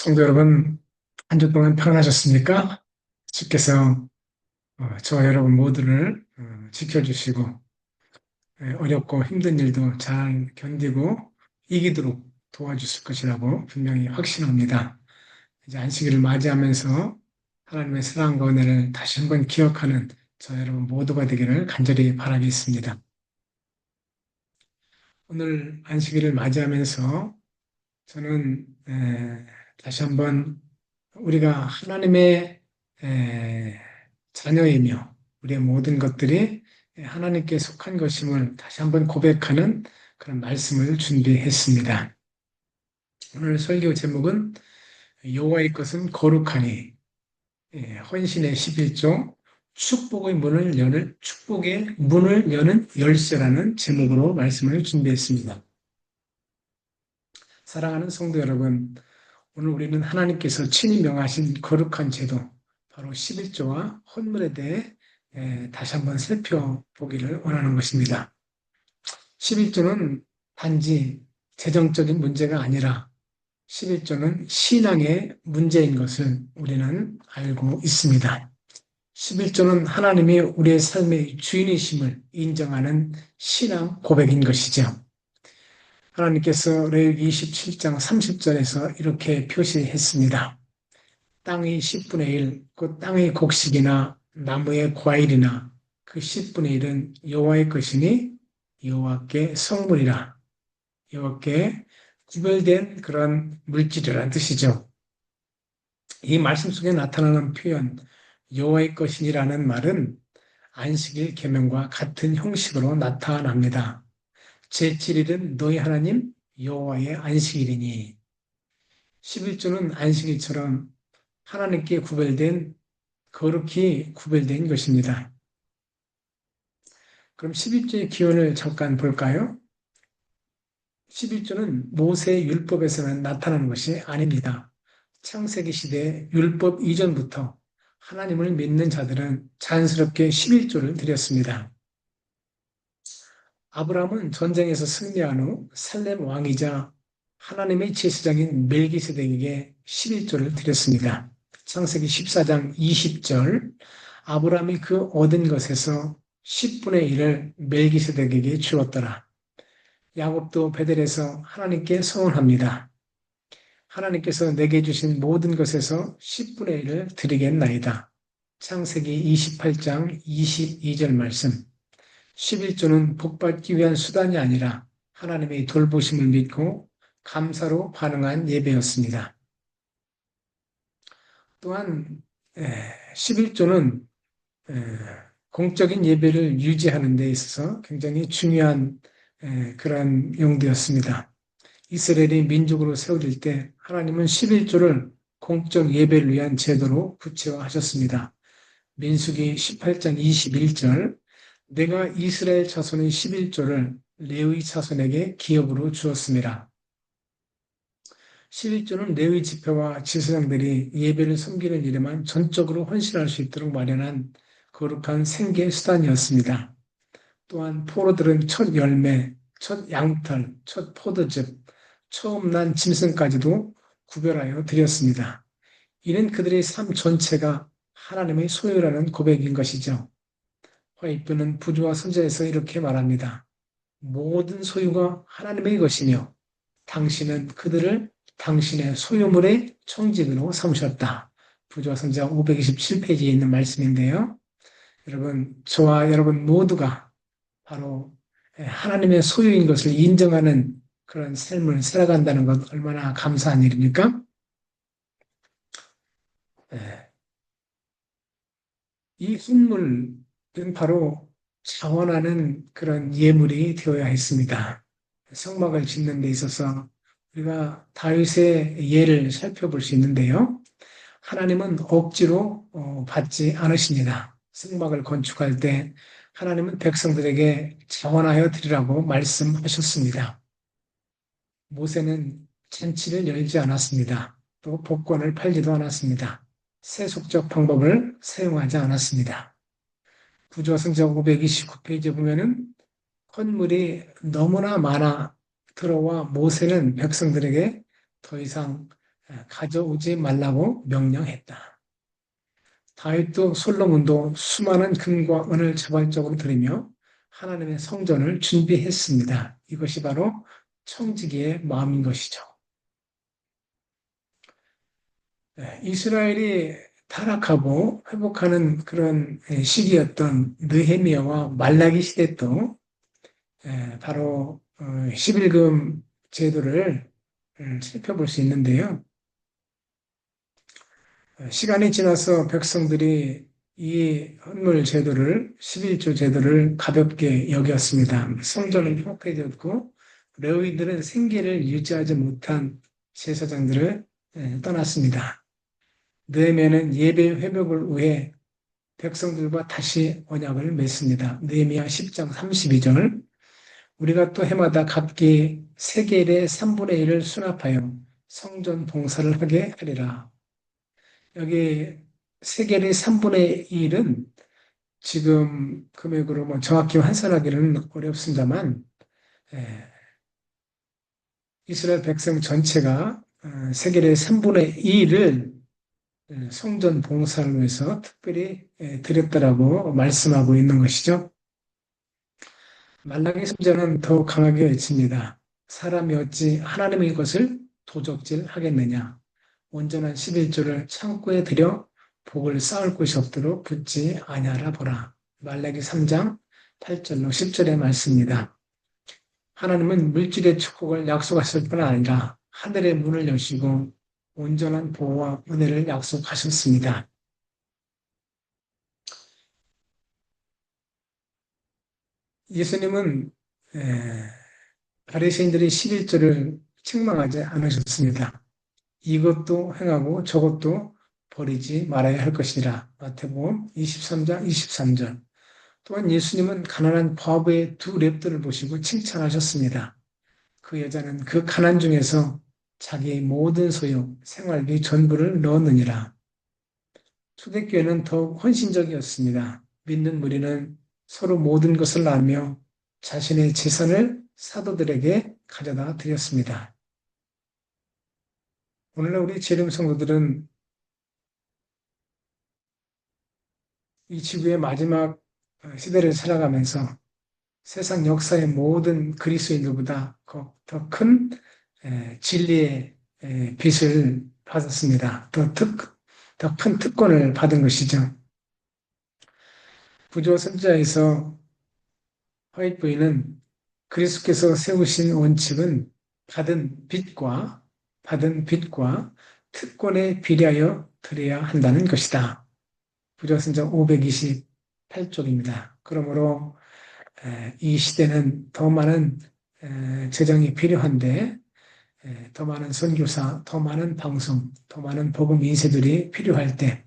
성도 여러분, 한 주 동안 평안하셨습니까? 주께서 저와 여러분 모두를 지켜주시고 어렵고 힘든 일도 잘 견디고 이기도록 도와주실 것이라고 분명히 확신합니다. 이제 안식일을 맞이하면서 하나님의 사랑과 은혜를 다시 한번 기억하는 저 여러분 모두가 되기를 간절히 바라겠습니다. 오늘 안식일을 맞이하면서 저는 다시 한번 우리가 하나님의 에, 자녀이며 우리의 모든 것들이 하나님께 속한 것임을 다시 한번 고백하는 그런 말씀을 준비했습니다. 오늘 설교 제목은 여호와의 것은 거룩하니 헌신의 11조 축복의 문을 여는 열쇠라는 제목으로 말씀을 준비했습니다. 사랑하는 성도 여러분, 오늘 우리는 하나님께서 친히 명하신 거룩한 제도, 바로 11조와 헌물에 대해 다시 한번 살펴보기를 원하는 것입니다. 11조는 단지 재정적인 문제가 아니라 11조는 신앙의 문제인 것을 우리는 알고 있습니다. 11조는 하나님이 우리의 삶의 주인이심을 인정하는 신앙 고백인 것이죠. 하나님께서 레위기 27장 30절에서 이렇게 표시했습니다. 땅의 10분의 1, 그 땅의 곡식이나 나무의 과일이나 그 10분의 1은 여호와의 것이니 여호와께 성물이라. 여호와께 구별된 그런 물질이라는 뜻이죠. 이 말씀 속에 나타나는 표현 여호와의 것이니라는 말은 안식일 계명과 같은 형식으로 나타납니다. 제7일은 너희 하나님 여호와의 안식일이니 11조는 안식일처럼 하나님께 거룩히 구별된 것입니다. 그럼 11조의 기원을 잠깐 볼까요? 11조는 모세의 율법에서만 나타나는 것이 아닙니다. 창세기 시대 율법 이전부터 하나님을 믿는 자들은 자연스럽게 11조를 드렸습니다. 아브라함은 전쟁에서 승리한 후 살렘 왕이자 하나님의 제사장인 멜기세덱에게 11조를 드렸습니다. 창세기 14장 20절 아브라함이 그 얻은 것에서 10분의 1을 멜기세덱에게 주었더라. 야곱도 베델에서 하나님께 서원합니다. 하나님께서 내게 주신 모든 것에서 10분의 1을 드리겠나이다. 창세기 28장 22절 말씀 11조는 복받기 위한 수단이 아니라 하나님의 돌보심을 믿고 감사로 반응한 예배였습니다. 또한 11조는 공적인 예배를 유지하는 데 있어서 굉장히 중요한 그런 용도였습니다. 이스라엘이 민족으로 세워질 때 하나님은 11조를 공적 예배를 위한 제도로 구체화하셨습니다. 민수기 18장 21절 내가 이스라엘 자손의 11조를 레위 자손에게 기업으로 주었습니다. 11조는 레위 지파와 지사장들이 예배를 섬기는 일에만 전적으로 헌신할 수 있도록 마련한 거룩한 생계 수단이었습니다. 또한 포로들은 첫 열매, 첫 양털, 첫 포도즙, 처음 난 짐승까지도 구별하여 드렸습니다. 이는 그들의 삶 전체가 하나님의 소유라는 고백인 것이죠. 화이프는 부조와 선자에서 이렇게 말합니다. 모든 소유가 하나님의 것이며 당신은 그들을 당신의 소유물의 청지기로 삼으셨다. 부조와 선자 527페이지에 있는 말씀인데요. 여러분, 저와 여러분 모두가 바로 하나님의 소유인 것을 인정하는 그런 삶을 살아간다는 것 얼마나 감사한 일입니까? 이 흰물은 바로 자원하는 그런 예물이 되어야 했습니다. 성막을 짓는 데 있어서 우리가 다윗의 예를 살펴볼 수 있는데요. 하나님은 억지로 받지 않으십니다. 성막을 건축할 때 하나님은 백성들에게 자원하여 드리라고 말씀하셨습니다. 모세는 잔치를 열지 않았습니다. 또 복권을 팔지도 않았습니다. 세속적 방법을 사용하지 않았습니다. 구조성경 529페이지에 보면은 헌물이 너무나 많아 들어와 모세는 백성들에게 더 이상 가져오지 말라고 명령했다. 다윗도 솔로몬도 수많은 금과 은을 자발적으로 들이며 하나님의 성전을 준비했습니다. 이것이 바로 청지기의 마음인 것이죠. 이스라엘이 타락하고 회복하는 그런 시기였던 느헤미야와 말라기 시대도 바로 11금 제도를 살펴볼 수 있는데요. 시간이 지나서 백성들이 이 헌물 제도를 11조 제도를 가볍게 여겼습니다. 성전은 폐허되었고 레위들은 생계를 유지하지 못한 제사장들을 떠났습니다. 느헤미야는 예배 회복을 위해 백성들과 다시 언약을 맺습니다. 느헤미야 10장 32절 우리가 또 해마다 각기 세겔의 3분의 1을 수납하여 성전 봉사를 하게 하리라. 여기 세겔의 3분의 1은 지금 금액으로 뭐 정확히 환산하기는 어렵습니다만 이스라엘 백성 전체가 세겔의 3분의 2를 성전 봉사를 위해서 특별히 드렸다라고 말씀하고 있는 것이죠. 말라기 선지자는 더욱 강하게 외칩니다. 사람이 어찌 하나님의 것을 도적질하겠느냐. 온전한 11조를 창고에 들여 복을 쌓을 곳이 없도록 붙지 아니하라 보라. 말라기 3장 8절로 10절의 말씀입니다. 하나님은 물질의 축복을 약속하실 뿐 아니라 하늘의 문을 여시고 온전한 보호와 은혜를 약속하셨습니다. 예수님은 바리새인들이 11조를 책망하지 않으셨습니다. 이것도 행하고 저것도 버리지 말아야 할 것이라. 마태복음 23장 23절. 또한 예수님은 가난한 과부의 두 랩들을 보시고 칭찬하셨습니다. 그 여자는 그 가난 중에서 자기의 모든 소유, 생활비 전부를 넣었느니라. 초대교회는 더욱 헌신적이었습니다. 믿는 무리는 서로 모든 것을 나누며 자신의 재산을 사도들에게 가져다 드렸습니다. 오늘날 우리 재림 성도들은 이 지구의 마지막 시대를 살아가면서 세상 역사의 모든 그리스도인들보다 더 큰 진리의 빛을 받았습니다. 더 큰 특권을 받은 것이죠. 구조 선지자에서 화이트 부인은 그리스도께서 세우신 원칙은 받은 빛과 특권에 비례하여 드려야 한다는 것이다. 구조선자 528쪽입니다. 그러므로 이 시대는 더 많은 재정이 필요한데 더 많은 선교사, 더 많은 방송, 더 많은 복음 인쇄들이 필요할 때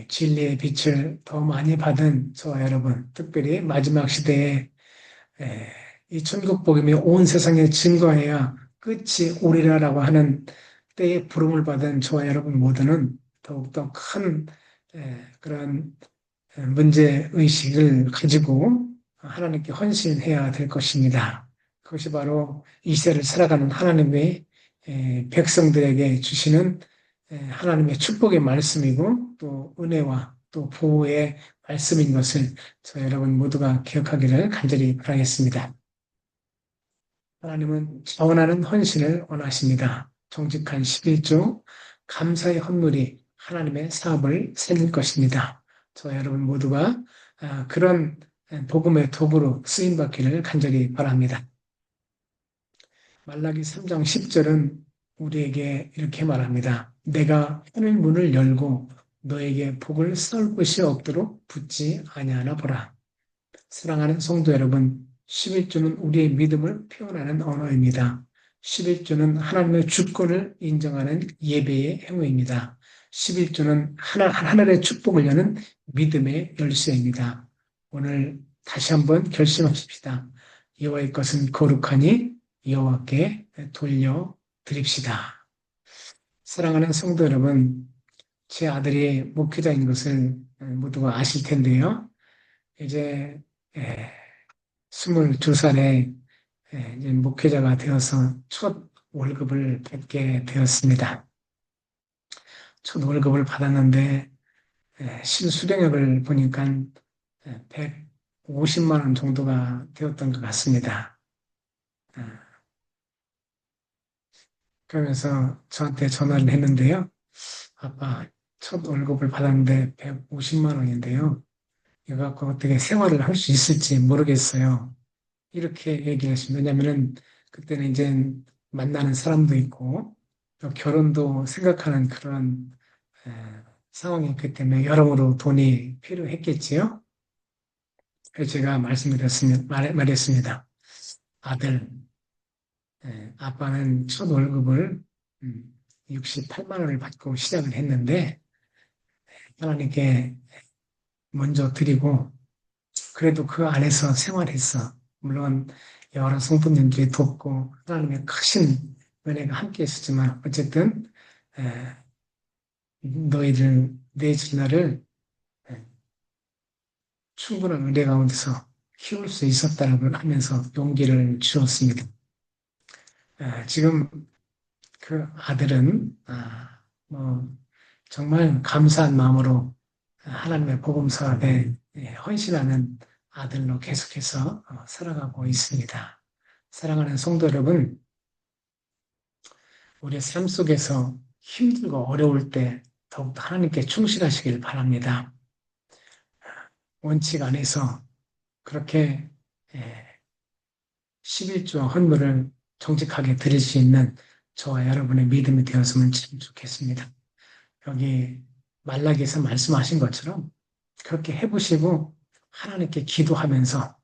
진리의 빛을 더 많이 받은 저와 여러분, 특별히 마지막 시대에 이 천국 복음이 온 세상에 증거해야 끝이 오리라라고 하는 때에 부름을 받은 저와 여러분 모두는 더욱더 큰 그런 문제의식을 가지고 하나님께 헌신해야 될 것입니다. 그것이 바로 이 세를 살아가는 하나님의 백성들에게 주시는 하나님의 축복의 말씀이고 또 은혜와 또 보호의 말씀인 것을 저 여러분 모두가 기억하기를 간절히 바라겠습니다. 하나님은 자원하는 헌신을 원하십니다. 정직한 11조 감사의 헌물이 하나님의 사업을 살릴 것입니다. 저 여러분 모두가 그런 복음의 도구로 쓰임받기를 간절히 바랍니다. 말라기 3장 10절은 우리에게 이렇게 말합니다. 내가 하늘 문을 열고 너에게 복을 쌓을 곳이 없도록 붙지 아니하나 보라. 사랑하는 성도 여러분, 11조는 우리의 믿음을 표현하는 언어입니다. 11조는 하나님의 주권을 인정하는 예배의 행위입니다. 11조는 하늘의 축복을 여는 믿음의 열쇠입니다. 오늘 다시 한번 결심합시다. 여호와의 것은 거룩하니 여호와께 돌려드립시다. 사랑하는 성도 여러분, 제 아들이 목회자인 것을 모두가 아실 텐데요. 이제 22살에 이제 목회자가 되어서 첫 월급을 받게 되었습니다. 첫 월급을 받았는데 실수령액을 보니까 150만 원 정도가 되었던 것 같습니다. 그러면서 저한테 전화를 했는데요. 아빠, 첫 월급을 받았는데 150만 원인데요. 이거 갖고 어떻게 생활을 할 수 있을지 모르겠어요. 이렇게 얘기를 했습니다. 왜냐면은 그때는 이제 만나는 사람도 있고 또 결혼도 생각하는 그런 에, 상황이었기 때문에 여러모로 돈이 필요했겠지요. 그래서 제가 말했습니다. 아들, 아빠는 첫 월급을 68만 원을 받고 시작을 했는데 하나님께 먼저 드리고 그래도 그 안에서 생활했어. 물론 여러 성도님들이 돕고 하나님의 크신 은혜가 함께 있었지만 어쨌든 에, 너희들 내 진화를 충분한 은혜 가운데서 키울 수 있었다라고 하면서 용기를 주었습니다. 지금 그 아들은 뭐 정말 감사한 마음으로 하나님의 복음 사업에 헌신하는 아들로 계속해서 살아가고 있습니다. 사랑하는 성도 여러분, 우리의 삶 속에서 힘들고 어려울 때 더욱더 하나님께 충실하시길 바랍니다. 원칙 안에서 그렇게 11조와 헌물을 정직하게 드릴 수 있는 저와 여러분의 믿음이 되었으면 참 좋겠습니다. 여기 말라기에서 말씀하신 것처럼 그렇게 해보시고 하나님께 기도하면서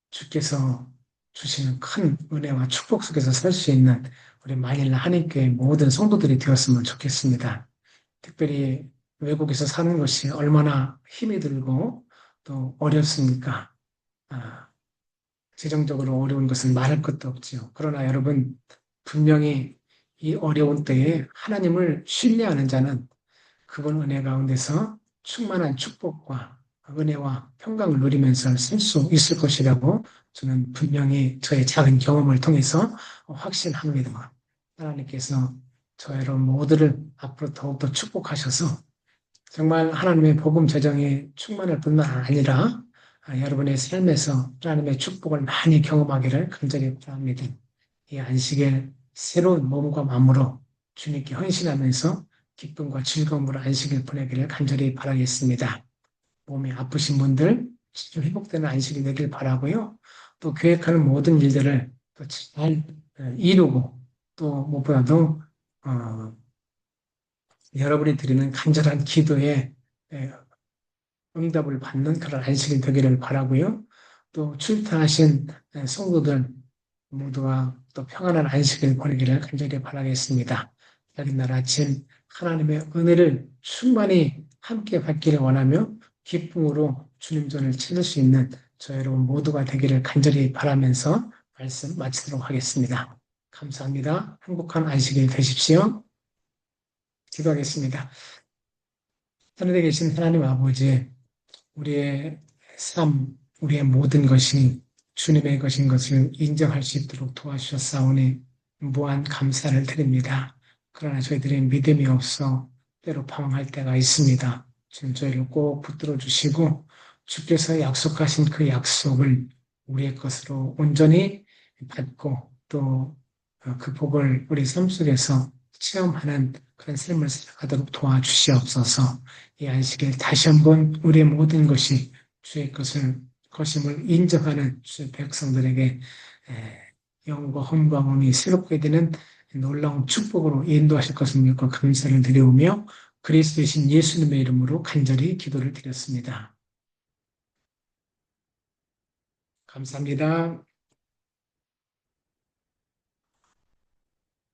주께서 주시는 큰 은혜와 축복 속에서 살 수 있는 우리 마닐라 한인교회 모든 성도들이 되었으면 좋겠습니다. 특별히 외국에서 사는 것이 얼마나 힘이 들고 또 어렵습니까? 재정적으로 어려운 것은 말할 것도 없지요. 그러나 여러분 분명히 이 어려운 때에 하나님을 신뢰하는 자는 그분 은혜 가운데서 충만한 축복과 은혜와 평강을 누리면서 살 수 있을 것이라고 저는 분명히 저의 작은 경험을 통해서 확신합니다. 하나님께서 저 여러분 모두를 앞으로 더욱더 축복하셔서 정말 하나님의 복음 재정에 충만할 뿐만 아니라 여러분의 삶에서 하나님의 축복을 많이 경험하기를 간절히 바랍니다. 이 안식일 새로운 몸과 마음으로 주님께 헌신하면서 기쁨과 즐거움으로 안식일 보내기를 간절히 바라겠습니다. 몸이 아프신 분들 좀 회복되는 안식이 되길 바라고요. 또 계획하는 모든 일들을 또 잘 이루고 또 무엇보다도 여러분이 드리는 간절한 기도에 응답을 받는 그런 안식이 되기를 바라고요. 또 출타하신 성도들 모두가 또 평안한 안식을 보내기를 간절히 바라겠습니다. 여긴 날 아침 하나님의 은혜를 충만히 함께 받기를 원하며 기쁨으로 주님 전을 찾을 수 있는 저 여러분 모두가 되기를 간절히 바라면서 말씀 마치도록 하겠습니다. 감사합니다. 행복한 안식일 되십시오. 기도하겠습니다. 하늘에 계신 하나님 아버지, 우리의 삶, 우리의 모든 것이 주님의 것인 것을 인정할 수 있도록 도와주셨사오니 무한 감사를 드립니다. 그러나 저희들의 믿음이 없어 때로 방황할 때가 있습니다. 주님 저희를 꼭 붙들어 주시고 주께서 약속하신 그 약속을 우리의 것으로 온전히 받고 또 그 복을 우리 삶 속에서 체험하는 그런 삶을 살아가도록 도와주시옵소서. 이 안식일 다시 한번 우리의 모든 것이 주의 것임을 인정하는 주의 백성들에게 영과 혼과 몸이 새롭게 되는 놀라운 축복으로 인도하실 것을 믿고 감사를 드리오며 그리스도이신 예수님의 이름으로 간절히 기도를 드렸습니다. 감사합니다.